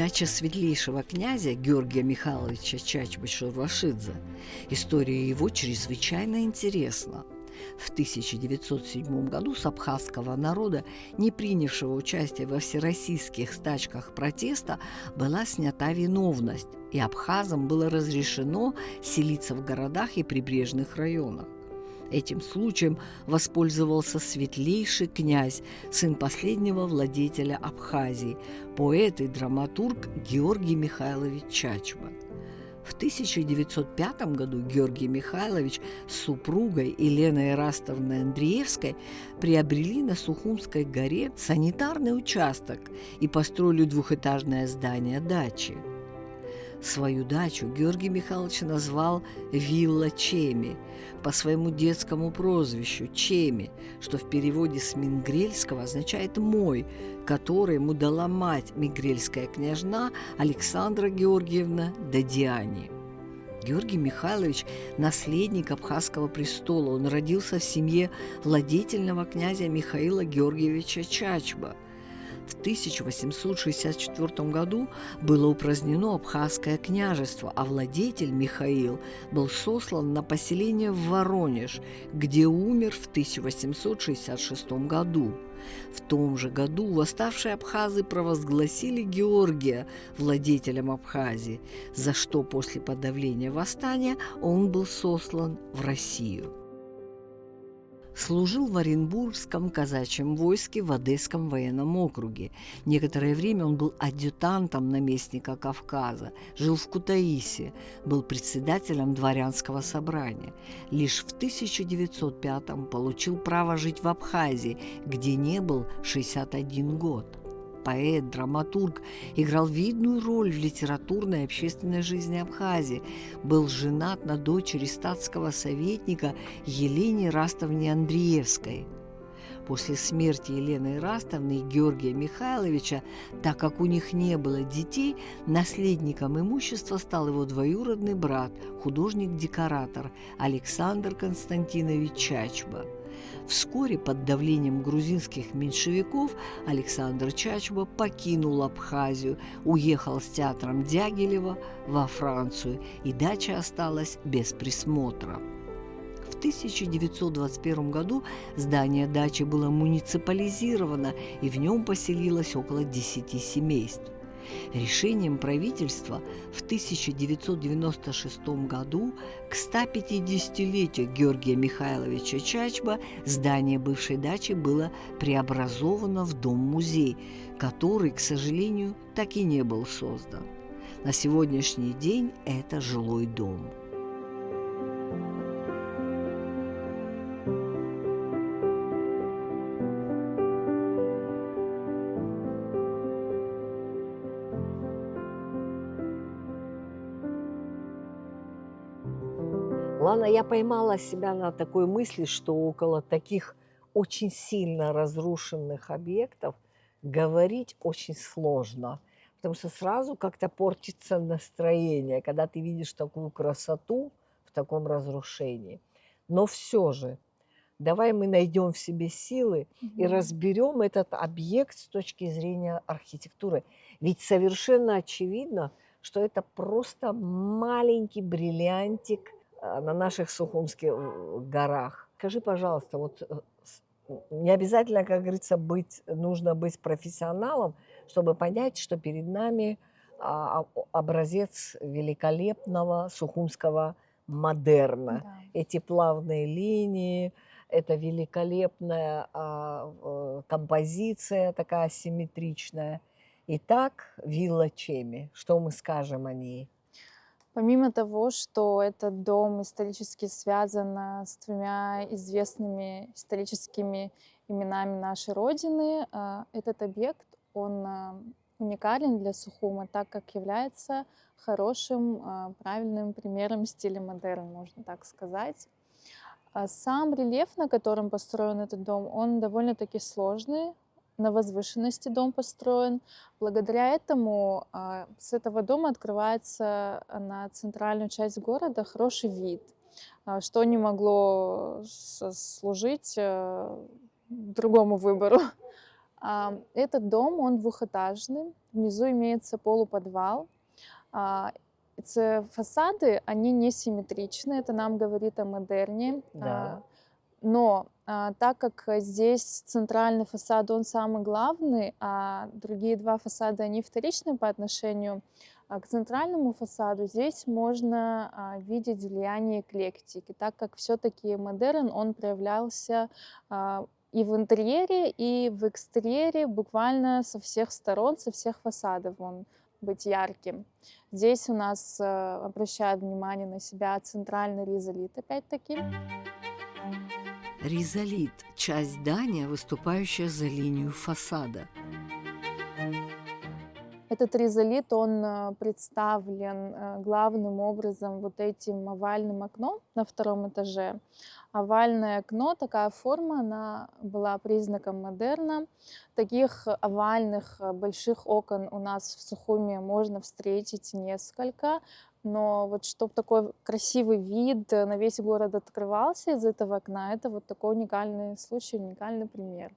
Дача светлейшего князя Георгия Михайловича Чачбы-Шурвашидзе. История его чрезвычайно интересна. В 1907 году с абхазского народа, не принявшего участия во всероссийских стачках протеста, была снята виновность, и абхазам было разрешено селиться в городах и прибрежных районах. Этим случаем воспользовался светлейший князь, сын последнего владетеля Абхазии, поэт и драматург Георгий Михайлович Чачба. В 1905 году Георгий Михайлович с супругой Еленой Эрастовной Андреевской приобрели на Сухумской горе санитарный участок и построили двухэтажное здание дачи. Свою дачу Георгий Михайлович назвал «Вилла Чеми» по своему детскому прозвищу Чеми, что в переводе с мингрельского означает «мой», который ему дала мать мигрельская княжна Александра Георгиевна Дадиани. Георгий Михайлович – наследник абхазского престола. Он родился в семье владетельного князя Михаила Георгиевича Чачба. В 1864 году было упразднено Абхазское княжество, а владетель Михаил был сослан на поселение в Воронеж, где умер в 1866 году. В том же году восставшие абхазы провозгласили Георгия владетелем Абхазии, за что после подавления восстания он был сослан в Россию. Служил в Оренбургском казачьем войске в Одесском военном округе. Некоторое время он был адъютантом наместника Кавказа, жил в Кутаиси, был председателем дворянского собрания. Лишь в 1905-м получил право жить в Абхазии, где не был 61 год. Поэт, драматург, играл видную роль в литературной и общественной жизни Абхазии, был женат на дочери статского советника Елене Эрастовне Андреевской. После смерти Елены Эрастовны и Георгия Михайловича, так как у них не было детей, наследником имущества стал его двоюродный брат, художник-декоратор Александр Константинович Чачба. Вскоре под давлением грузинских меньшевиков Александр Чачба покинул Абхазию, уехал с театром Дягилева во Францию, и дача осталась без присмотра. В 1921 году здание дачи было муниципализировано, и в нем поселилось около 10 семейств. Решением правительства в 1996 году к 150-летию Георгия Михайловича Чачба здание бывшей дачи было преобразовано в дом-музей, который, к сожалению, так и не был создан. На сегодняшний день это жилой дом. Ладно, я поймала себя на такой мысли, что около таких очень сильно разрушенных объектов говорить очень сложно, потому что сразу как-то портится настроение, когда ты видишь такую красоту в таком разрушении. Но все же, давай мы найдем в себе силы и разберем этот объект с точки зрения архитектуры. Ведь совершенно очевидно, что это просто маленький бриллиантик на наших Сухумских горах. Скажи, пожалуйста, вот не обязательно, как говорится, нужно быть профессионалом, чтобы понять, что перед нами образец великолепного сухумского модерна. Да. Эти плавные линии, это великолепная композиция, такая асимметричная. Итак, вилла Чеми. Что мы скажем о ней? Помимо того, что этот дом исторически связан с двумя известными историческими именами нашей Родины, этот объект, он уникален для Сухума, так как является хорошим, правильным примером стиля модерн, можно так сказать. Сам рельеф, на котором построен этот дом, он довольно-таки сложный. На возвышенности дом построен. Благодаря этому с этого дома открывается на центральную часть города хороший вид, что не могло служить другому выбору. Этот дом, он двухэтажный, внизу имеется полуподвал. А, Фасады, они несимметричны, это нам говорит о модерне. Да, Но так как здесь центральный фасад, он самый главный, а другие два фасада, они вторичны по отношению к центральному фасаду, здесь можно видеть влияние эклектики, так как все-таки модерн, он проявлялся и в интерьере, и в экстерьере буквально со всех сторон, со всех фасадов он быть ярким. Здесь у нас обращают внимание на себя центральный ризолит, опять-таки. Ризолит – часть здания, выступающая за линию фасада. Этот ризолит, он представлен главным образом вот этим овальным окном на втором этаже. Овальное окно, такая форма, она была признаком модерна. Таких овальных больших окон у нас в Сухуми можно встретить несколько. Но вот чтобы такой красивый вид на весь город открывался из этого окна, это вот такой уникальный случай, уникальный пример.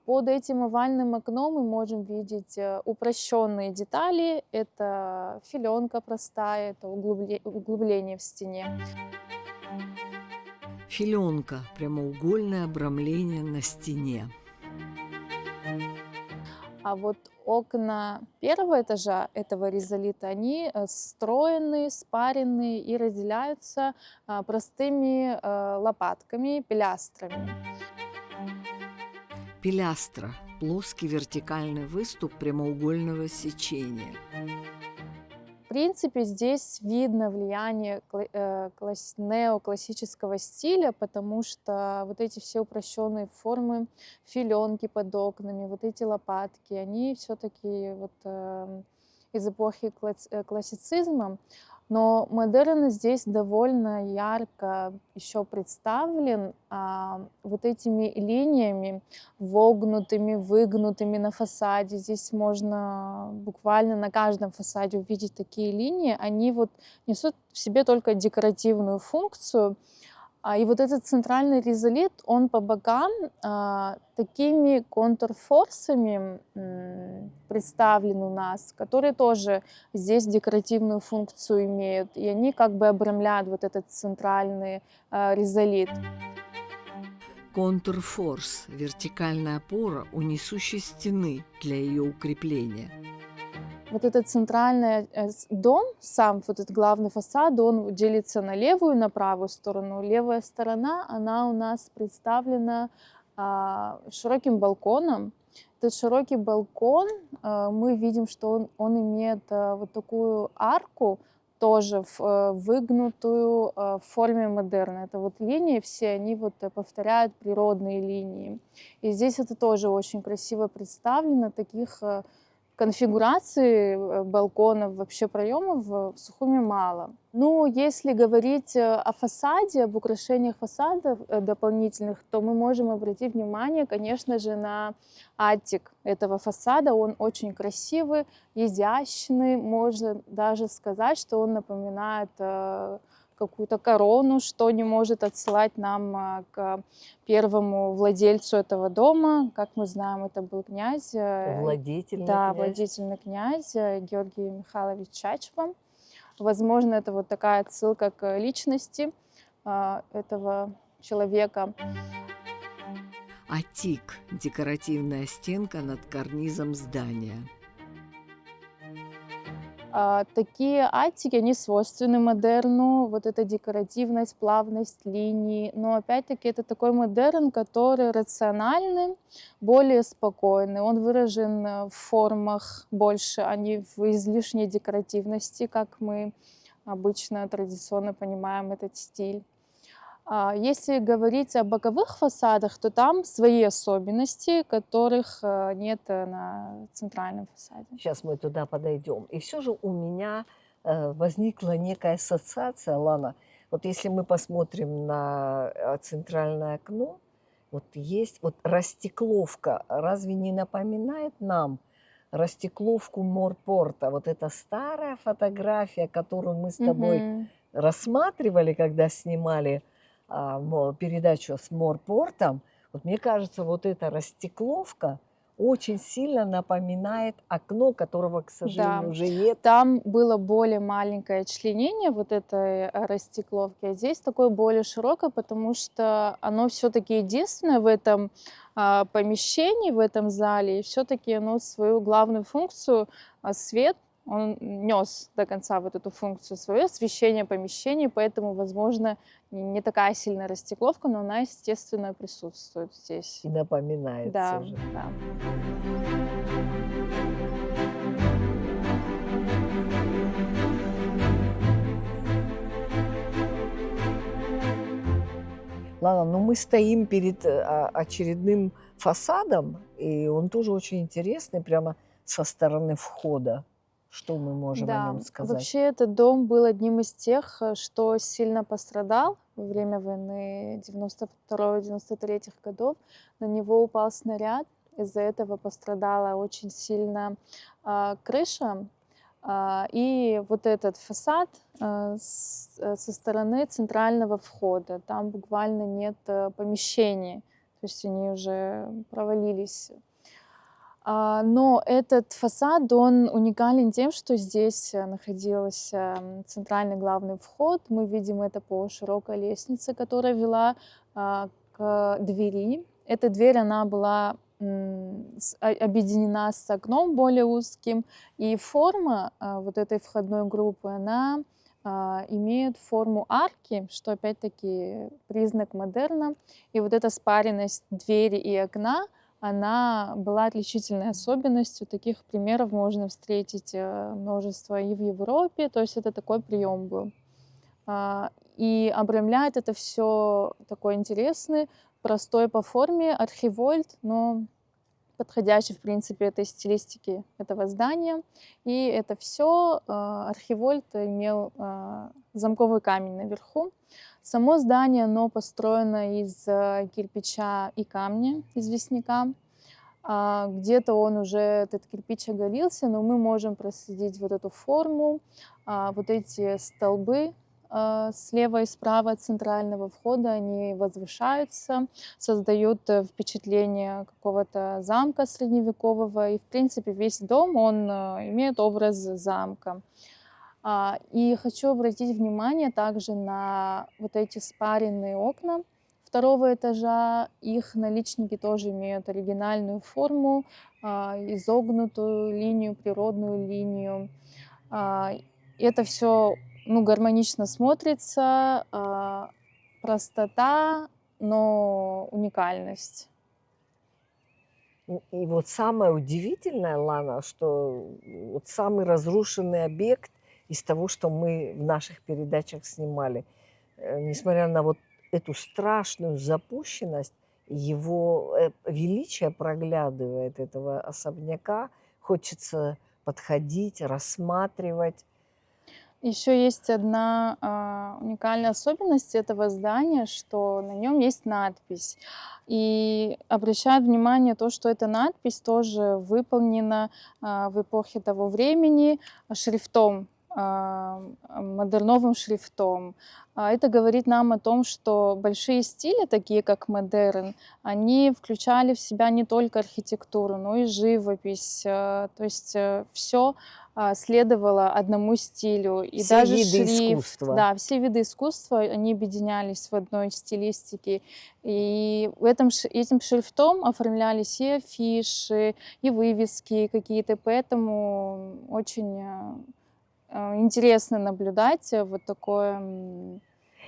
Под этим овальным окном мы можем видеть упрощенные детали. Это филенка простая, это углубление в стене. Филенка – прямоугольное обрамление на стене. А вот окна первого этажа этого ризолита, они встроены, спаренные и разделяются простыми лопатками, пилястрами. Пилястра – плоский вертикальный выступ прямоугольного сечения. В принципе, здесь видно влияние неоклассического стиля, потому что вот эти все упрощенные формы, филенки под окнами, вот эти лопатки, они все-таки вот из эпохи классицизма. Но модерн здесь довольно ярко еще представлен вот этими линиями, вогнутыми, выгнутыми на фасаде. Здесь можно буквально на каждом фасаде увидеть такие линии. Они вот несут в себе только декоративную функцию. И вот этот центральный ризолит, он по бокам такими контрфорсами представлен у нас, которые тоже здесь декоративную функцию имеют. И они как бы обрамляют вот этот центральный ризолит. Контрфорс – вертикальная опора у несущей стены для ее укрепления. Вот этот центральный дом, сам вот этот главный фасад, он делится на левую и на правую сторону. Левая сторона, она у нас представлена широким балконом. Этот широкий балкон, мы видим, что он имеет вот такую арку, тоже выгнутую в форме модерна. Это вот линии все, они вот повторяют природные линии. И здесь это тоже очень красиво представлено, таких конфигурации балконов, вообще проемов в Сухуми мало. Ну, если говорить о фасаде, об украшениях фасадов дополнительных, то мы можем обратить внимание, конечно же, на аттик этого фасада. Он очень красивый, изящный. Можно даже сказать, что он напоминает какую-то корону, что не может отсылать нам к первому владельцу этого дома. Как мы знаем, это был князь. владетельный Да, князь. владетельный князь Георгий Михайлович Чачва. Возможно, это вот такая отсылка к личности этого человека. Атик – декоративная стенка над карнизом здания. Такие аттики, они свойственны модерну, вот эта декоративность, плавность линий. Но опять-таки это такой модерн, который рациональный, более спокойный. Он выражен в формах больше, а не в излишней декоративности, как мы обычно традиционно понимаем этот стиль. Если говорить о боковых фасадах, то там свои особенности, которых нет на центральном фасаде. Сейчас мы туда подойдем. И все же у меня возникла некая ассоциация, Лана. Вот если мы посмотрим на центральное окно, вот есть вот растекловка. Разве не напоминает нам растекловку Морпорта? Вот эта старая фотография, которую мы с тобой рассматривали, когда снимали передачу с Морпортом. Вот мне кажется, вот эта растекловка очень сильно напоминает окно, которого, к сожалению, Да. уже нет. Там было более маленькое членение вот этой растекловки, а здесь такое более широкое, потому что оно все-таки единственное в этом помещении, в этом зале, и все-таки оно свою главную функцию, свет, он нес до конца вот эту функцию свое освещение помещений, поэтому, возможно, не такая сильная растекловка, но она, естественно, присутствует здесь. И напоминает Да, все же. да. Ладно, но мы стоим перед очередным фасадом, и он тоже очень интересный, прямо со стороны входа. Что мы можем о Да, нем сказать? вообще этот дом был одним из тех, что сильно пострадал во время войны 92-93 годов. На него упал снаряд, из-за этого пострадала очень сильно крыша. И вот этот фасад со стороны центрального входа, там буквально нет помещений, то есть они уже провалились. Но этот фасад, он уникален тем, что здесь находился центральный главный вход. Мы видим это по широкой лестнице, которая вела к двери. Эта дверь, она была объединена с окном более узким. И форма вот этой входной группы, она имеет форму арки, что опять-таки признак модерна. И вот эта спаренность двери и окна, она была отличительной особенностью. Таких примеров можно встретить множество и в Европе. То есть это такой прием был. И обрамляет это все такой интересный, простой по форме архивольт, но подходящий, в принципе, этой стилистике этого здания. И это все архивольт имел замковый камень наверху. Само здание, оно построено из кирпича и камня, известняка. Где-то он уже, этот кирпич оголился, но мы можем проследить вот эту форму, вот эти столбы слева и справа от центрального входа, они возвышаются, создают впечатление какого-то замка средневекового. И, в принципе, весь дом, он имеет образ замка. И хочу обратить внимание также на вот эти спаренные окна второго этажа. Их наличники тоже имеют оригинальную форму, изогнутую линию, природную линию. Это все гармонично смотрится, простота, но уникальность. И вот самое удивительное, Лана, что вот самый разрушенный объект из того, что мы в наших передачах снимали, несмотря на вот эту страшную запущенность, его величие проглядывает этого особняка. Хочется подходить, рассматривать. Еще есть одна уникальная особенность этого здания, что на нем есть надпись. И обращаю внимание то, что эта надпись тоже выполнена в эпохе того времени шрифтом, модерновым шрифтом. Это говорит нам о том, что большие стили, такие как модерн, они включали в себя не только архитектуру, но и живопись. То есть все следовало одному стилю. И Все даже виды шрифт, искусства. да, все виды искусства, они объединялись в одной стилистике. И этим шрифтом оформлялись и афиши, и вывески какие-то. Поэтому очень интересно наблюдать вот такую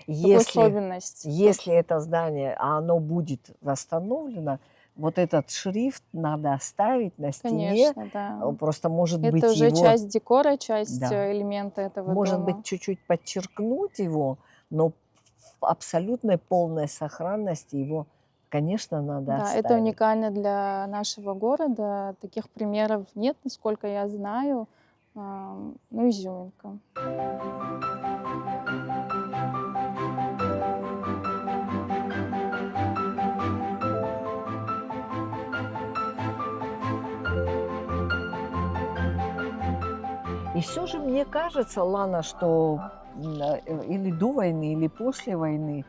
особенность. Если это здание, оно будет восстановлено, вот этот шрифт надо оставить на стене. Конечно, да. Просто, может быть, Это уже его, часть декора, часть да, элемента этого может дома. быть, чуть-чуть подчеркнуть его, но в абсолютной полной сохранности его, конечно, надо Да, оставить. это уникально для нашего города. Таких примеров нет, насколько я знаю. Изюминка. И все же мне кажется, Лана, что или до войны, или после войны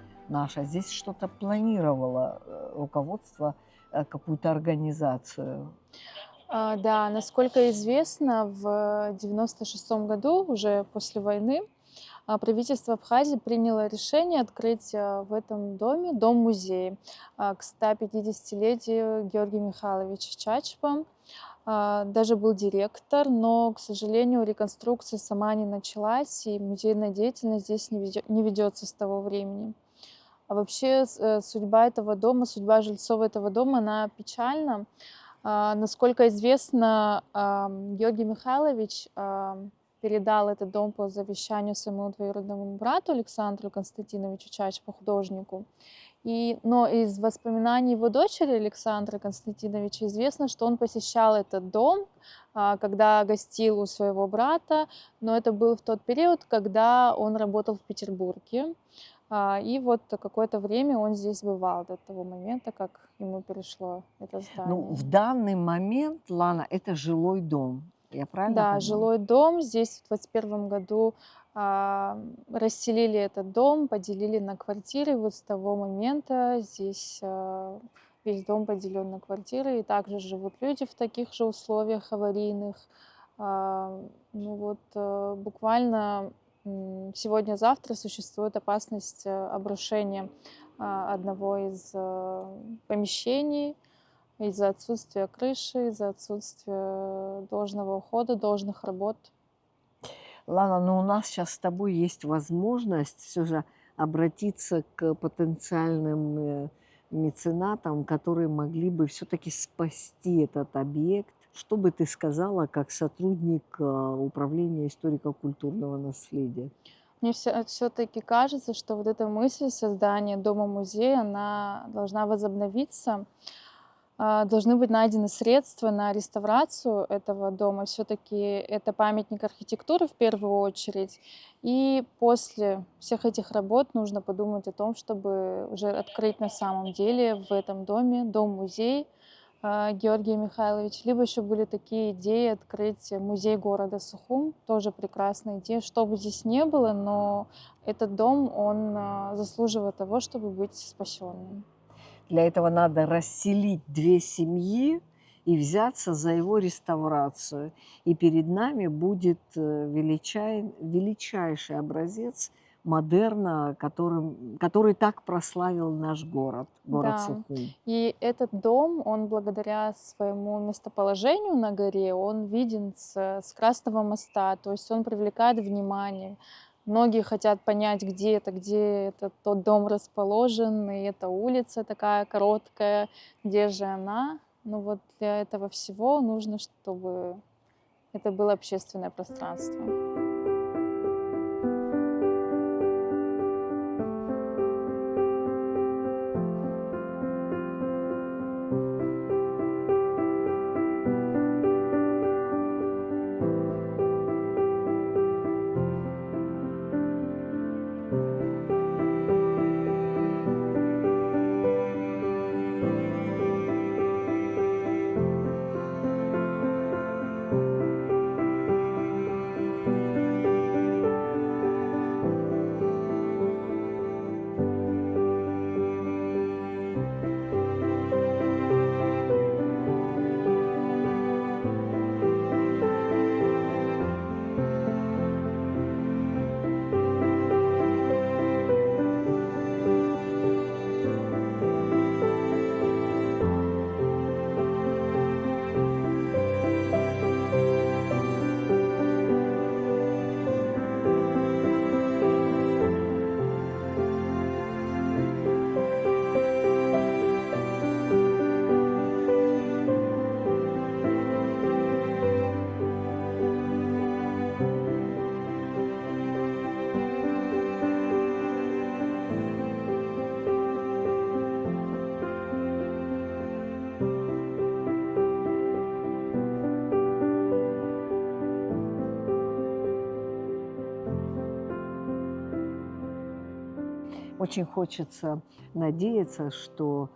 здесь что-то планировало руководство какую-то организацию. Да, насколько известно, в 96 году, уже после войны, правительство Абхазии приняло решение открыть в этом доме дом-музей к 150-летию Георгия Михайловича Чачпа. Даже был директор, но, к сожалению, реконструкция сама не началась, и музейная деятельность здесь не ведется с того времени. А вообще судьба этого дома, судьба жильцов этого дома, она печальна. Насколько известно, Георгий Михайлович передал этот дом по завещанию своему двоюродному брату Александру Константиновичу Чачпу, художнику. Но из воспоминаний его дочери Александра Константиновича известно, что он посещал этот дом, когда гостил у своего брата, но это был в тот период, когда он работал в Петербурге. И вот какое-то время он здесь бывал до того момента, как ему перешло это Ну, в здание. данный момент, Лана, это жилой дом. Я правильно Да, поняла? жилой дом. Здесь в 21 году расселили этот дом, поделили на квартиры. Вот с того момента здесь весь дом поделен на квартиры. И также живут люди в таких же условиях аварийных. Ну вот буквально сегодня-завтра существует опасность обрушения одного из помещений из-за отсутствия крыши, из-за отсутствия должного ухода, должных работ. Лана, но у нас сейчас с тобой есть возможность все же обратиться к потенциальным меценатам, которые могли бы все-таки спасти этот объект. Что бы ты сказала как сотрудник управления историко-культурного наследия? Мне все-таки кажется, что вот эта мысль создания дома-музея, она должна возобновиться. Должны быть найдены средства на реставрацию этого дома. Все-таки это памятник архитектуры в первую очередь. И после всех этих работ нужно подумать о том, чтобы уже открыть на самом деле в этом доме дом-музей Георгия Михайловича. Либо еще были такие идеи открыть музей города Сухум. Тоже прекрасная идея. Что бы здесь не было, но этот дом, он заслуживает того, чтобы быть спасенным. Для этого надо расселить две семьи и взяться за его реставрацию. И перед нами будет величайший образец модерна, который так прославил наш город Да, Сухум. и этот дом, он благодаря своему местоположению на горе, он виден с Красного моста, то есть он привлекает внимание. Многие хотят понять, где этот тот дом расположен, и эта улица такая короткая, где же она. Ну вот для этого всего нужно, чтобы это было общественное пространство. Очень хочется надеяться, что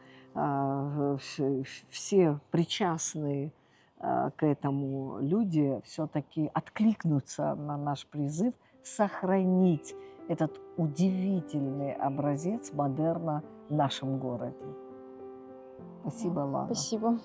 все причастные к этому люди все-таки откликнутся на наш призыв сохранить этот удивительный образец модерна в нашем городе. Спасибо, Лана. Спасибо.